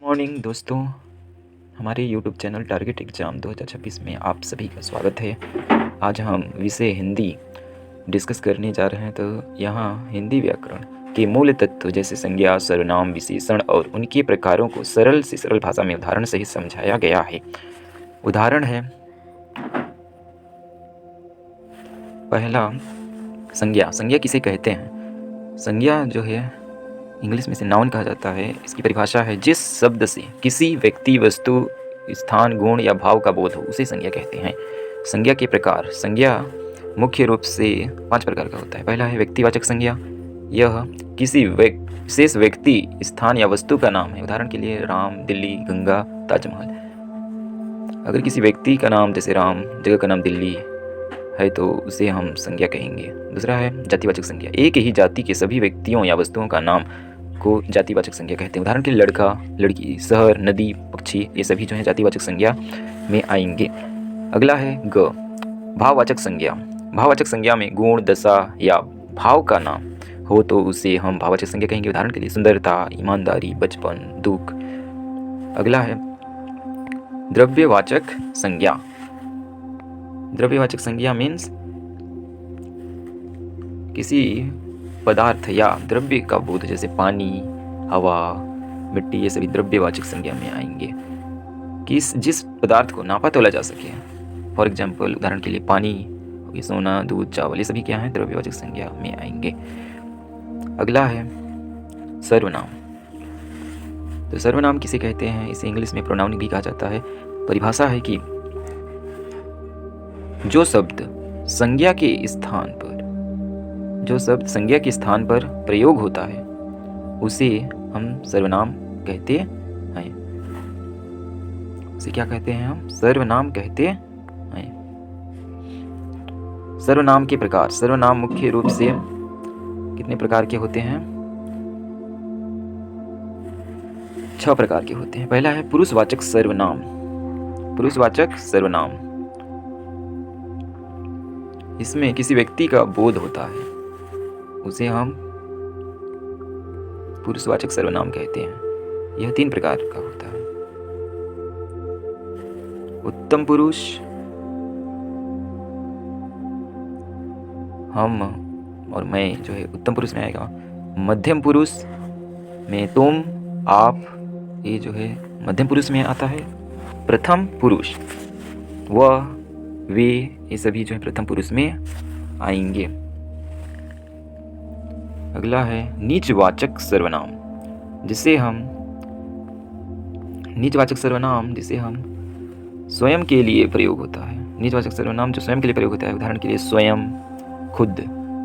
Morning दोस्तों, हमारे YouTube channel target exam 2026 में आप सभी का स्वागत है। आज हम विषय हिंदी डिस्कस करने जा रहे हैं। तो यहाँ हिंदी व्याकरण के मूल तत्व जैसे संज्ञा, सर्वनाम, विशेषण और उनके प्रकारों को सरल से सरल भाषा में उदाहरण सहित समझाया गया है। उदाहरण है पहला, संज्ञा। संज्ञा किसे कहते हैं? संज्ञा जो है इंग्लिश में से नाउन कहा जाता है। इसकी परिभाषा है जिस शब्द से किसी व्यक्ति, वस्तु, स्थान, गुण या भाव का बोध हो उसे संज्ञा कहते हैं। संज्ञा के प्रकार। संज्ञा मुख्य रूप से 5 प्रकार का होता है। पहला है व्यक्तिवाचक संज्ञा। यह किसी विशेष व्यक्ति, स्थान या वस्तु का नाम है। उदाहरण के लिए राम, दिल्ली, गंगा, ताजमहल। अगर किसी व्यक्ति का नाम जैसे राम, जगह का नाम दिल्ली है तो उसे हम संज्ञा कहेंगे। दूसरा है जातिवाचक संज्ञा। एक ही जाति के सभी व्यक्तियों या वस्तुओं का नाम को जातिवाचक संज्ञा कहते हैं। उदाहरण के लिए लड़का, लड़की, शहर, नदी, पक्षी, ये सभी जो है जातिवाचक संज्ञा में आएंगे। अगला है ग, भाववाचक संज्ञा। भाववाचक संज्ञा में गुण, दशा या भाव का नाम हो तो उसे हम भाववाचक संज्ञा कहेंगे। उदाहरण के लिए सुंदरता, ईमानदारी, बचपन, दुख। अगला है द्रव्यवाचक संज्ञा। द्रव्यवाचक संज्ञा मीन्स किसी पदार्थ या द्रव्य का बोध, जैसे पानी, हवा, मिट्टी, ये सभी द्रव्यवाचक संज्ञा में आएंगे। जिस पदार्थ को नापा तोला जा सके। फॉर एग्जाम्पल, उदाहरण के लिए पानी, सोना, दूध, चावल, ये सभी क्या हैं? द्रव्यवाचक संज्ञा में आएंगे। अगला है सर्वनाम। तो सर्वनाम किसे कहते हैं? इसे इंग्लिश में प्रोनाउन भी कहा जाता है। परिभाषा है कि जो शब्द संज्ञा के स्थान पर प्रयोग होता है उसे हम सर्वनाम कहते हैं। उसे क्या कहते हैं? हम सर्वनाम कहते हैं। सर्वनाम के प्रकार। सर्वनाम मुख्य रूप से कितने प्रकार के होते हैं? 6 प्रकार के होते हैं। पहला है पुरुषवाचक सर्वनाम। पुरुषवाचक सर्वनाम, इसमें किसी व्यक्ति का बोध होता है, उसे हम पुरुषवाचक सर्वनाम कहते हैं। यह 3 प्रकार का होता है। उत्तम पुरुष, हम और मैं जो है उत्तम पुरुष में आएगा। मध्यम पुरुष में तुम, आप, ये जो है मध्यम पुरुष में आता है। प्रथम पुरुष, वह, वे, ये सभी जो है प्रथम पुरुष में आएंगे। अगला है नीचवाचक सर्वनाम, जिसे हम स्वयं के लिए प्रयोग होता है। नीचवाचक सर्वनाम जो स्वयं के लिए प्रयोग होता है। उदाहरण के लिए स्वयं, खुद,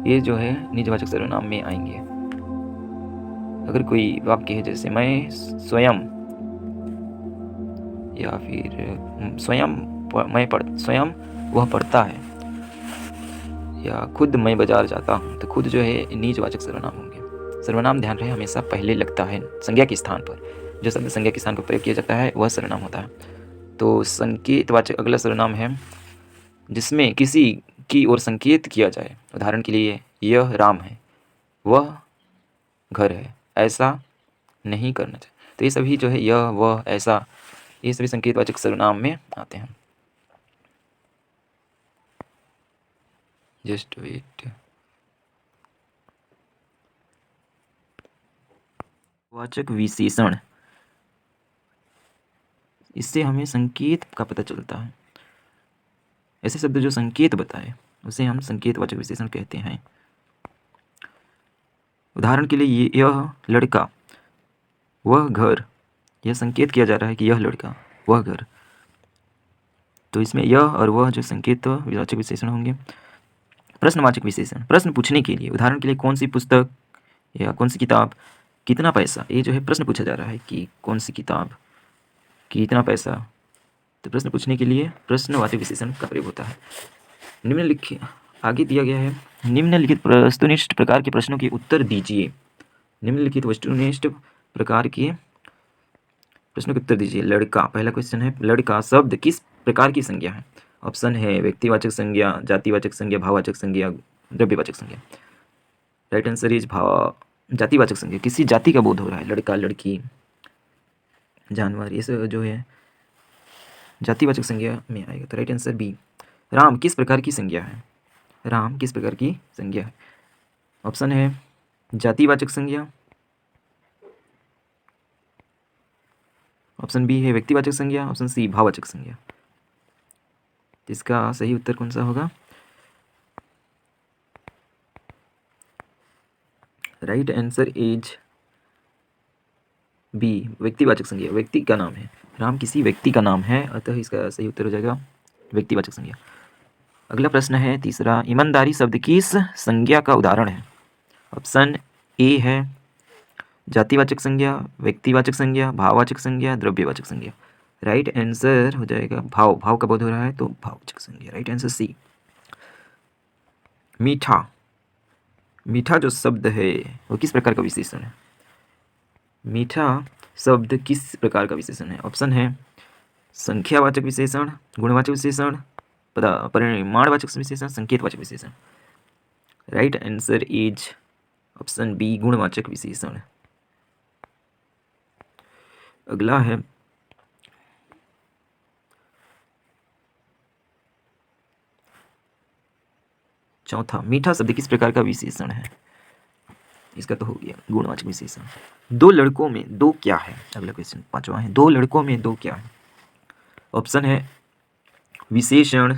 ये जो है नीचवाचक सर्वनाम में आएंगे। अगर कोई वाक्य है जैसे मैं स्वयं, या फिर स्वयं वह पढ़ता है, या खुद मैं बाजार जाता हूँ, तो खुद जो है नीचवाचक सर्वनाम होंगे। सर्वनाम ध्यान रहे हमेशा पहले लगता है संज्ञा के स्थान पर। जो शब्द संज्ञा के स्थान पर प्रयोग किया जाता है वह सर्वनाम होता है। तो संकेतवाचक अगला सर्वनाम है जिसमें किसी की ओर संकेत किया जाए। उदाहरण के लिए यह राम है, वह घर है, ऐसा नहीं करना चाहिए। तो ये सभी जो है यह, वह, ऐसा, ये सभी संकेतवाचक सर्वनाम में आते हैं। Just wait. वाचक विशेषण, इससे हमें संकेत का पता चलता है। ऐसे शब्द जो संकेत बताए उसे हम संकेतवाचक विशेषण कहते हैं। उदाहरण के लिए यह लड़का, वह घर, यह संकेत किया जा रहा है कि यह लड़का, वह घर। तो इसमें यह और वह जो संकेतवाचक विशेषण होंगे। प्रश्नवाचक विशेषण, प्रश्न पूछने के लिए। उदाहरण के लिए कौन सी पुस्तक या कौन सी किताब, कितना पैसा, ये जो है प्रश्न पूछा जा रहा है कि कौन सी किताब, कितना पैसा। तो प्रश्न पूछने के लिए प्रश्नवाचक विशेषण का प्रयोग होता है। निम्नलिखित आगे दिया गया है, निम्नलिखित वस्तुनिष्ठ प्रकार के प्रश्नों के उत्तर दीजिए। निम्नलिखित वस्तुनिष्ठ प्रकार के प्रश्नों के उत्तर दीजिए। लड़का, पहला क्वेश्चन है, लड़का शब्द किस प्रकार की संज्ञा है? ऑप्शन है व्यक्तिवाचक संज्ञा, जातिवाचक संज्ञा, भाववाचक संज्ञा, द्रव्यवाचक संज्ञा। राइट आंसर इज जातिवाचक संज्ञा। किसी जाति का बोध हो रहा है, लड़का, लड़की, जानवर, ये सब जो है जातिवाचक संज्ञा में आएगा। तो राइट आंसर बी। राम किस प्रकार की संज्ञा है? राम किस प्रकार की संज्ञा है? ऑप्शन है जातिवाचक संज्ञा, ऑप्शन बी है व्यक्तिवाचक संज्ञा, ऑप्शन सी भाववाचक संज्ञा। इसका सही उत्तर कौन सा होगा? राइट आंसर इज बी, व्यक्तिवाचक संज्ञा। व्यक्ति का नाम है, राम किसी व्यक्ति का नाम है, अतः इसका सही उत्तर हो जाएगा व्यक्तिवाचक संज्ञा। अगला प्रश्न है तीसरा, ईमानदारी शब्द किस संज्ञा का उदाहरण है? ऑप्शन ए है जातिवाचक संज्ञा, व्यक्तिवाचक संज्ञा, भाववाचक संज्ञा, द्रव्यवाचक संज्ञा। राइट आंसर हो जाएगा भाव। भाव का बोध हो रहा है तो भाववाचक संज्ञा। Right answer C. मीठा, मीठा जो शब्द है वो किस प्रकार का विशेषण है? मीठा शब्द किस प्रकार का विशेषण है? ऑप्शन है संख्यावाचक विशेषण, गुणवाचक विशेषण, परिमाणवाचक विशेषण, संकेतवाचक विशेषण। Right answer is option B, गुणवाचक विशेषण। अगला है चौथा, मीठा शब्द किस प्रकार का विशेषण है? इसका तो हो गया गुणवाचक विशेषण। दो लड़कों में दो क्या है? अगला क्वेश्चन पांचवा है, दो लड़कों में दो क्या है? ऑप्शन है विशेषण,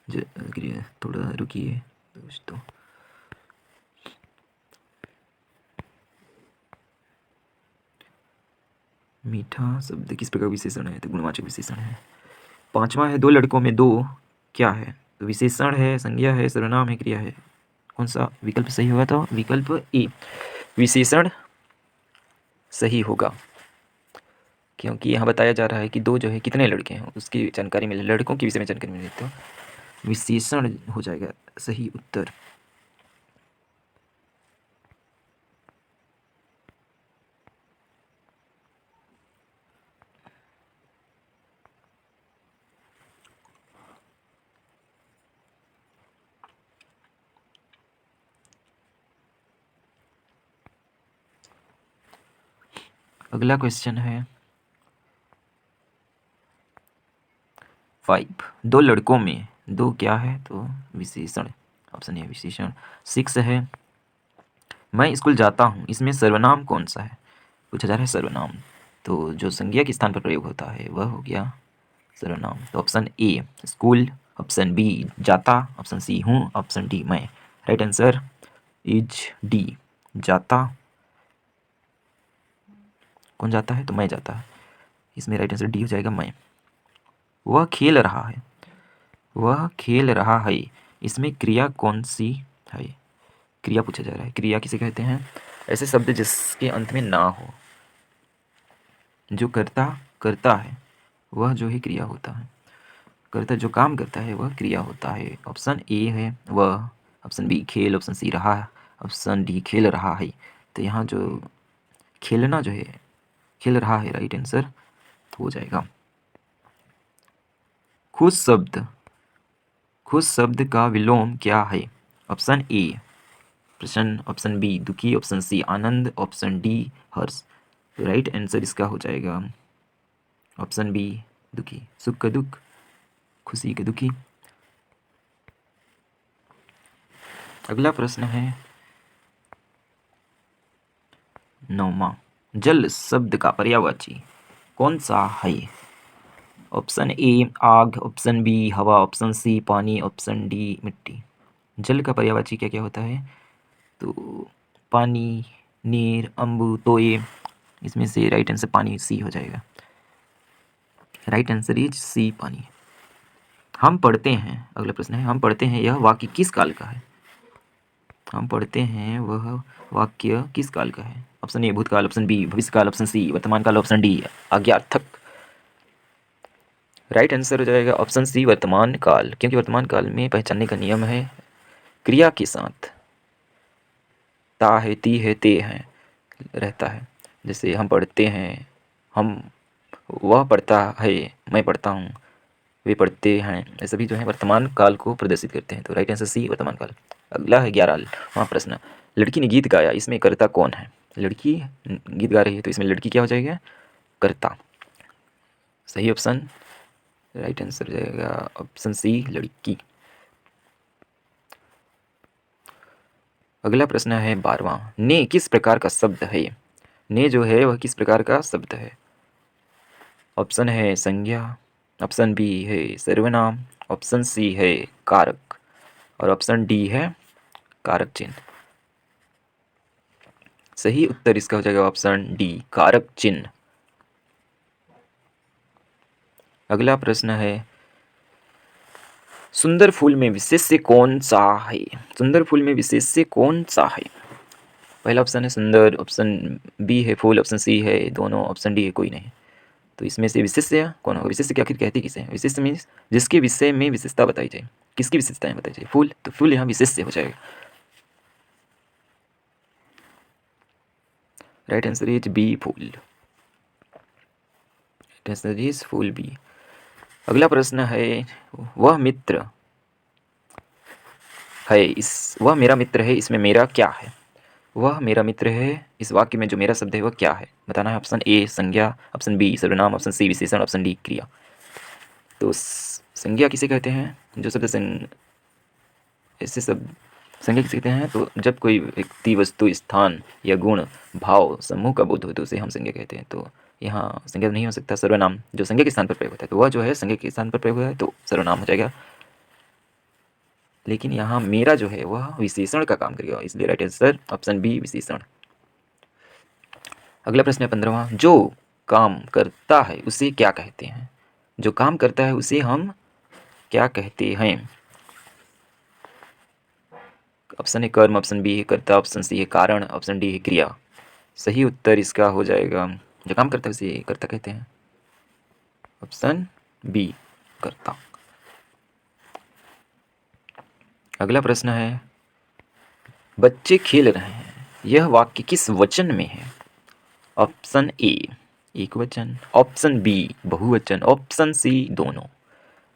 थोड़ा रुकिए दोस्तों, मीठा शब्द किस प्रकार विशेषण है? तो गुणवाचक विशेषण है। पांचवा है, दो लड़कों में दो क्या है? तो विशेषण है, संज्ञा है, सर्वनाम है, क्रिया है। कौन सा विकल्प सही होगा? तो विकल्प ए, विशेषण सही होगा, क्योंकि यहाँ बताया जा रहा है कि दो जो है कितने लड़के हैं उसकी जानकारी मिले, लड़कों के विषय में जानकारी मिले, तो विशेषण हो जाएगा सही उत्तर। अगला क्वेश्चन है 5, दो लड़कों में दो क्या है? तो विशेषण, ऑप्शन ए विशेषण। 6 है, मैं स्कूल जाता हूँ, इसमें सर्वनाम कौन सा है? पूछा जा रहा है सर्वनाम, तो जो संज्ञा के स्थान पर प्रयोग होता है वह हो गया सर्वनाम। तो option A school, option B जाता, ऑप्शन सी हूँ, ऑप्शन डी मैं। राइट आंसर इज डी, जाता। कौन जाता है? तो मैं जाता है, इसमें राइट आंसर डी हो जाएगा मैं। वह खेल रहा है, वह खेल रहा है, इसमें क्रिया कौन सी है? क्रिया पूछा जा रहा है। क्रिया किसे कहते हैं? ऐसे शब्द जिसके अंत में ना हो, जो करता करता है वह जो है क्रिया होता है, करता जो काम करता है वह क्रिया होता है। ऑप्शन ए है वह, ऑप्शन बी खेल, ऑप्शन सी रहा, ऑप्शन डी खेल रहा है। तो यहाँ जो खेलना जो है, खेल रहा है, राइट आंसर हो जाएगा। खुश शब्द, खुश शब्द का विलोम क्या है? ऑप्शन ए प्रसन्न, ऑप्शन बी दुखी, ऑप्शन सी आनंद, ऑप्शन डी हर्ष। तो राइट आंसर इसका हो जाएगा ऑप्शन बी दुखी। सुख का दुख, खुशी का दुखी। अगला प्रश्न है 9वां, जल शब्द का पर्यायवाची कौन सा है? ऑप्शन ए आग, ऑप्शन बी हवा, ऑप्शन सी पानी, ऑप्शन डी मिट्टी। जल का पर्यायवाची क्या क्या होता है? तो पानी, नीर, अम्बु, तोय। इसमें से राइट आंसर पानी, सी हो जाएगा। राइट आंसर इज सी पानी। हम पढ़ते हैं, अगला प्रश्न है, हम पढ़ते हैं यह वाक्य किस काल का है? हम पढ़ते हैं वह वाक्य किस काल का है? ऑप्शन ए भूतकाल, ऑप्शन बी भविष्यकाल, ऑप्शन सी वर्तमान काल, ऑप्शन डी आज्ञार्थक। राइट आंसर हो जाएगा ऑप्शन सी वर्तमान काल, क्योंकि वर्तमान काल में पहचानने का नियम है क्रिया के साथ, ता है, ती है, ते है रहता है। जैसे हम पढ़ते हैं, हम, वह पढ़ता है, मैं पढ़ता हूँ, वे पढ़ते हैं, ये सभी जो है वर्तमान काल को प्रदर्शित करते हैं। तो राइट आंसर सी वर्तमान काल। अगला है 11वां प्रश्न, लड़की ने गीत गाया, इसमें कर्ता कौन है? लड़की गीत गा रही है, तो इसमें लड़की क्या हो जाएगा? कर्ता। सही ऑप्शन, राइट आंसर हो जाएगा ऑप्शन सी, लड़की। अगला प्रश्न है 12वां। ने किस प्रकार का शब्द है? ने जो है वह किस प्रकार का शब्द है? ऑप्शन है संज्ञा, ऑप्शन बी है सर्वनाम, ऑप्शन सी है कारक और ऑप्शन डी है कारक चिन्ह। सही उत्तर इसका हो जाएगा ऑप्शन डी, कारक चिन्ह। अगला प्रश्न है सुंदर फूल में विशेष्य कौन सा है? सुंदर फूल में विशेष्य कौन सा है? पहला ऑप्शन है सुंदर, ऑप्शन बी है फूल, ऑप्शन सी है दोनों, ऑप्शन डी है कोई नहीं। तो इसमें से विशेष्य कौन होगा? विशेष्य के आखिर कहते किसे हैं? विशेष्य मीन्स जिसके विषय में विशेषता बताई जाए। किसकी विशेषताएं बताई जाए? फूल, तो फूल यहाँ विशेष्य हो जाएगा। राइट आंसर इज बी, फूल। राइट आंसर इज फूल, बी। अगला प्रश्न है वह मित्र है वह मेरा मित्र है, इसमें मेरा क्या है? वह मेरा मित्र है, इस वाक्य में जो मेरा शब्द है वह क्या है? बताना है। ऑप्शन ए संज्ञा, ऑप्शन बी सर्वनाम, ऑप्शन सी विशेषण, ऑप्शन डी क्रिया। तो संज्ञा किसे कहते हैं? जो शब्द ऐसे शब्द संज्ञा किसे कहते हैं? तो जब कोई व्यक्ति, वस्तु, स्थान या गुण, भाव, समूह का बोध हो तो उसे हम संज्ञा कहते हैं। तो यहाँ संज्ञा नहीं हो सकता, सर्वनाम जो संज्ञा के स्थान पर प्रयोग होता है, तो वह जो है संज्ञा के स्थान पर प्रयोग हुआ है तो सर्वनाम हो जाएगा। लेकिन यहाँ मेरा जो है वह विशेषण का काम करेगा, इसलिए राइट आंसर ऑप्शन बी, विशेषण। अगला प्रश्न है 15वां। जो काम करता है उसे क्या कहते हैं? जो काम करता है उसे हम क्या कहते हैं? ऑप्शन है कर्म, ऑप्शन बी है कर्ता, ऑप्शन सी है कारण, ऑप्शन डी है क्रिया। सही उत्तर इसका हो जाएगा जो काम करता है उसे कर्ता कहते हैं, ऑप्शन बी, कर्ता। अगला प्रश्न है बच्चे खेल रहे हैं, यह वाक्य किस वचन में है? ऑप्शन ए एक वचन, ऑप्शन बी बहुवचन, ऑप्शन सी दोनों,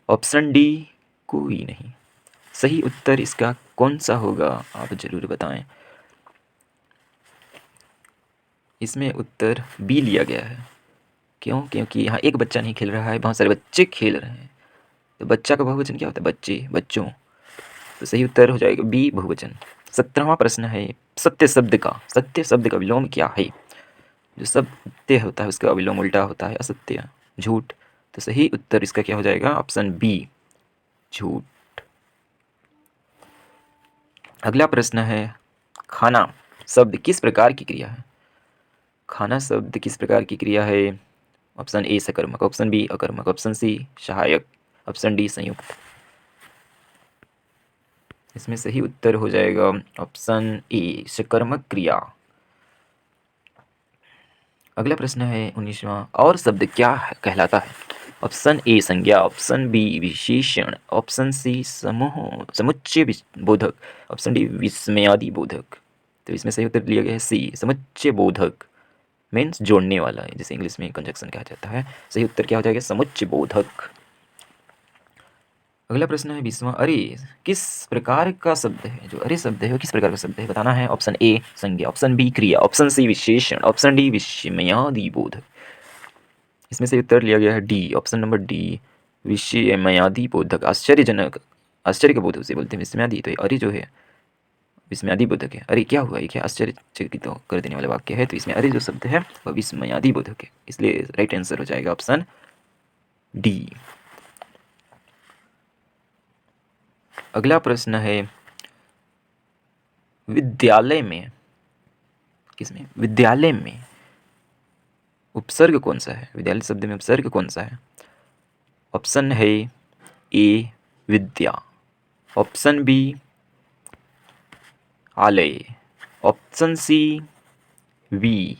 ऑप्शन डी कोई नहीं। सही उत्तर इसका कौन सा होगा आप जरूर बताएं। इसमें उत्तर बी लिया गया है। क्यों? क्योंकि यहाँ एक बच्चा नहीं खेल रहा है, बहुत सारे बच्चे खेल रहे हैं। तो बच्चा का बहुवचन क्या होता है? बच्चे, बच्चों। तो सही उत्तर हो जाएगा बी, बहुवचन। 17वां प्रश्न है सत्य शब्द का विलोम क्या है? जो सत्य होता है उसका विलोम उल्टा होता है असत्य, झूठ। तो सही उत्तर इसका क्या हो जाएगा? ऑप्शन बी, झूठ। अगला प्रश्न है खाना शब्द किस प्रकार की क्रिया है? खाना शब्द किस प्रकार की क्रिया है? ऑप्शन ए सकर्मक, ऑप्शन बी अकर्मक, ऑप्शन सी सहायक, ऑप्शन डी संयुक्त। इसमें सही उत्तर हो जाएगा ऑप्शन ए सकर्मक क्रिया। अगला प्रश्न है 19वां। और शब्द क्या कहलाता है? ऑप्शन ए संज्ञा, ऑप्शन बी विशेषण, ऑप्शन सी समुच्चय बोधक, ऑप्शन डी विस्मयादि बोधक। तो इसमें सही उत्तर लिया गया है सी, समुच्चय बोधक। मीन्स जोड़ने वाला है, जिसे इंग्लिश में कंजक्शन कहा जाता है। सही उत्तर क्या हो जाएगा? समुच्चय बोधक। अगला प्रश्न है 20वां। अरे किस प्रकार का शब्द है? जो अरे शब्द है वो किस प्रकार का शब्द है बताना है। ऑप्शन ए संज्ञा, ऑप्शन बी क्रिया, ऑप्शन सी विशेषण, ऑप्शन डी विस्मयादि बोधक। इसमें से उत्तर लिया गया है डी, ऑप्शन नंबर डी, विस्मयादि बोधक। आश्चर्यजनक, आश्चर्य का बोध उसे बोलते हैं विस्मयादि। तो अरे जो है विस्मयादि बोधक है। अरे क्या हुआ, ये क्या आश्चर्यचकित कर देने वाला वाक्य है, तो इसमें अरे जो शब्द है वह विस्मयादि बोधक है, इसलिए राइट आंसर हो जाएगा ऑप्शन डी। अगला प्रश्न है विद्यालय में, किसमें? विद्यालय में उपसर्ग कौन सा है? विद्यालय शब्द में उपसर्ग कौन सा है? ऑप्शन है ए विद्या, ऑप्शन बी आलय, ऑप्शन सी वी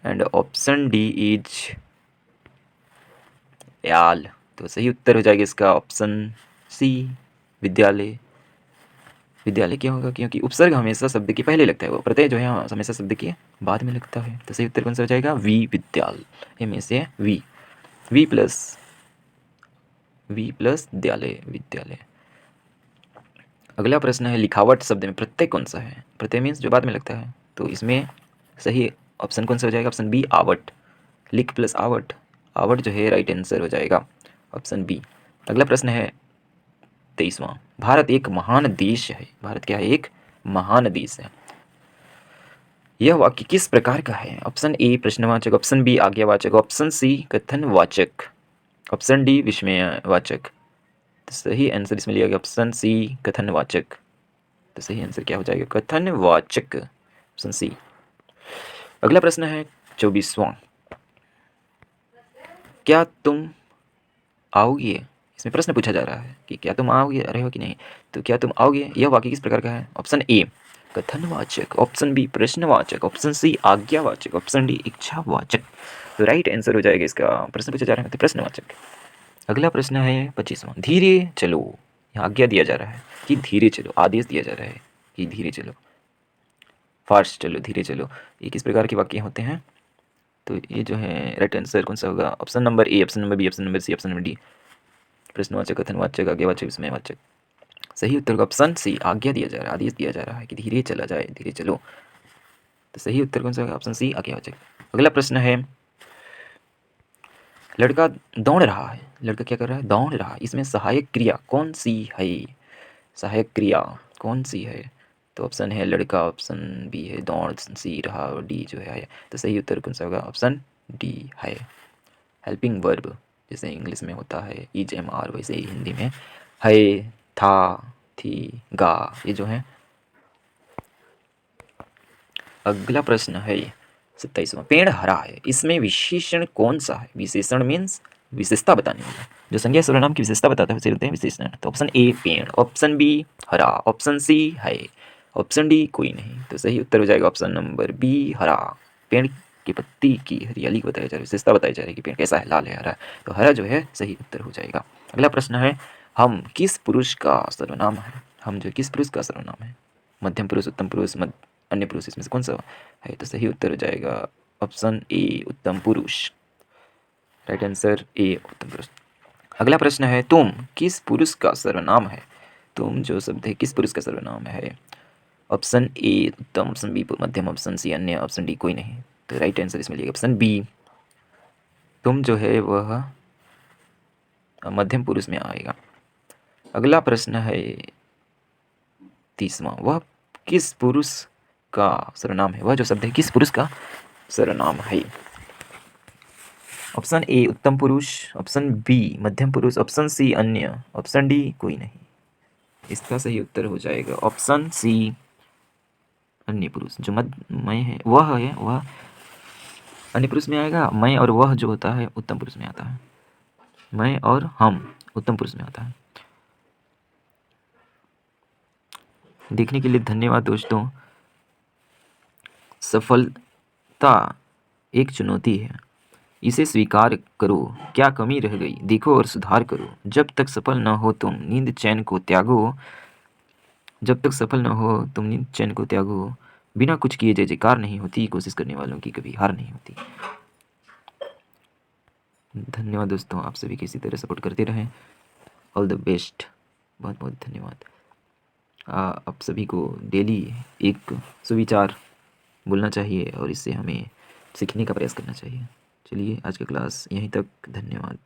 एंड ऑप्शन डी इज याल। तो सही उत्तर हो जाएगा इसका ऑप्शन सी, विद्यालय। विद्यालय क्यों होगा? क्योंकि उपसर्ग हमेशा शब्द के पहले लगता है, वो प्रत्यय जो है हमेशा शब्द के बाद में लगता है। तो सही उत्तर कौन सा हो जाएगा? वी, विद्यालय में से वी, वी प्लस द्यालय, विद्यालय। अगला प्रश्न है लिखावट शब्द में प्रत्यय कौन सा है? प्रत्यय मीन्स जो बाद में लगता है, तो इसमें सही ऑप्शन कौन सा हो जाएगा? ऑप्शन बी आवट। लिख प्लस आवट, आवट जो है राइट आंसर हो जाएगा ऑप्शन बी। अगला प्रश्न है 23वां। भारत एक महान देश है। भारत क्या है? एक महान देश है। यह वाक्य किस प्रकार का है? ऑप्शन ए प्रश्नवाचक, ऑप्शन बी आज्ञावाचक, ऑप्शन सी कथनवाचक, ऑप्शन डी विस्मयवाचक। तो सही आंसर इसमें लिया गया ऑप्शन सी कथनवाचक। तो सही आंसर क्या हो जाएगा? कथनवाचक, ऑप्शन सी। अगला प्रश्न है 24वां। क्या तुम आओगे? इसमें प्रश्न पूछा जा रहा है कि क्या तुम आओगे, रहे हो कि नहीं। तो क्या तुम आओगे यह वाक्य किस प्रकार का है? ऑप्शन ए कथनवाचक, ऑप्शन बी प्रश्नवाचक, ऑप्शन सी आज्ञावाचक, ऑप्शन डी इच्छावाचक। तो राइट आंसर हो जाएगा इसका। प्रश्न पूछा जा रहा है तो प्रश्नवाचक। अगला प्रश्न है 25वां। धीरे चलो, यहाँ आज्ञा दिया जा रहा है कि धीरे चलो, आदेश दिया जा रहा है कि धीरे चलो, फास्ट चलो, धीरे चलो। ये किस प्रकार के वाक्य होते हैं? तो ये जो है राइट आंसर कौन सा होगा? Option number A, option number B, option number C, option number D. प्रश्नवाचक, कथनवाचक, आज्ञावाचक, विस्मयवाचक। सही उत्तर का ऑप्शन सी आज्ञा दिया जा रहा है, आदेश दिया जा रहा है कि धीरे चला जाए, धीरे चलो। तो सही उत्तर कौन सा होगा? ऑप्शन सी आज्ञावाचक। अगला प्रश्न है लड़का दौड़ रहा है। लड़का क्या कर रहा है? दौड़ रहा है। इसमें सहायक क्रिया कौन सी है? सहायक क्रिया कौन सी है? तो ऑप्शन है लड़का, ऑप्शन बी है दौड़, सी रहा और डी जो है। तो सही उत्तर कौन सा होगा? ऑप्शन डी है हेल्पिंग वर्ब। जैसे इंग्लिश में होता है इज, एम, आर, वैसे ही हिंदी में है, था, थी, गा, ये जो है। अगला प्रश्न है 27वां। पेड़ हरा है। इसमें विशेषण कौन सा है? विशेषण मीन्स विशेषता बताने वाला। जो संज्ञा सर्वनाम की विशेषता बताता है उसे बोलते हैं विशेषण। तो ऑप्शन ए पेड़, ऑप्शन बी हरा, ऑप्शन सी है, ऑप्शन डी कोई नहीं। तो सही उत्तर हो जाएगा ऑप्शन नंबर बी हरा। पेड़ की पत्ती की हरियाली को बताया जा रहा है, विशेषता बताई जा रही है कि पेड़ कैसा है, लाल है, हरा है। तो हरा जो है सही उत्तर हो जाएगा। अगला प्रश्न है हम किस पुरुष का सर्वनाम है? हम जो किस पुरुष का सर्वनाम है? मध्यम पुरुष, उत्तम पुरुष, अन्य पुरुष, इसमें से कौन सा है? तो सही उत्तर हो जाएगा ऑप्शन ए उत्तम पुरुष। राइट आंसर ए उत्तम पुरुष। अगला प्रश्न है तुम किस पुरुष का सर्वनाम है? तुम जो शब्द है किस पुरुष का सर्वनाम है? ऑप्शन ए उत्तम, ऑप्शन बी मध्यम, ऑप्शन सी अन्य, ऑप्शन डी कोई नहीं। तो राइट आंसर इसमें लिखिए ऑप्शन बी। तुम जो है वह मध्यम पुरुष में आएगा। अगला प्रश्न है 30वां। वह किस पुरुष का सर्वनाम है? वह जो शब्द है किस पुरुष का सर्वनाम है? ऑप्शन ए उत्तम पुरुष, ऑप्शन बी मध्यम पुरुष, ऑप्शन सी अन्य, ऑप्शन डी कोई नहीं। इसका सही उत्तर हो जाएगा ऑप्शन सी अन्य पुरुष। जो मैं है वह अन्य पुरुष में आएगा। मैं और वह जो होता है उत्तम पुरुष में आता है। मैं और हम उत्तम पुरुष में आता है। देखने के लिए धन्यवाद दोस्तों। सफलता एक चुनौती है, इसे स्वीकार करो। क्या कमी रह गई देखो और सुधार करो। जब तक सफल न हो तुम नींद चैन को त्यागो। जब तक सफल न हो तुम नींद चैन को त्यागो। बिना कुछ किए जय जयकार नहीं होती, कोशिश करने वालों की कभी हार नहीं होती। धन्यवाद दोस्तों, आप सभी किसी तरह सपोर्ट करते रहें। ऑल द बेस्ट, बहुत बहुत धन्यवाद। आप सभी को डेली एक सुविचार बोलना चाहिए और इससे हमें सीखने का प्रयास करना चाहिए। चलिए आज का क्लास यहीं तक। धन्यवाद।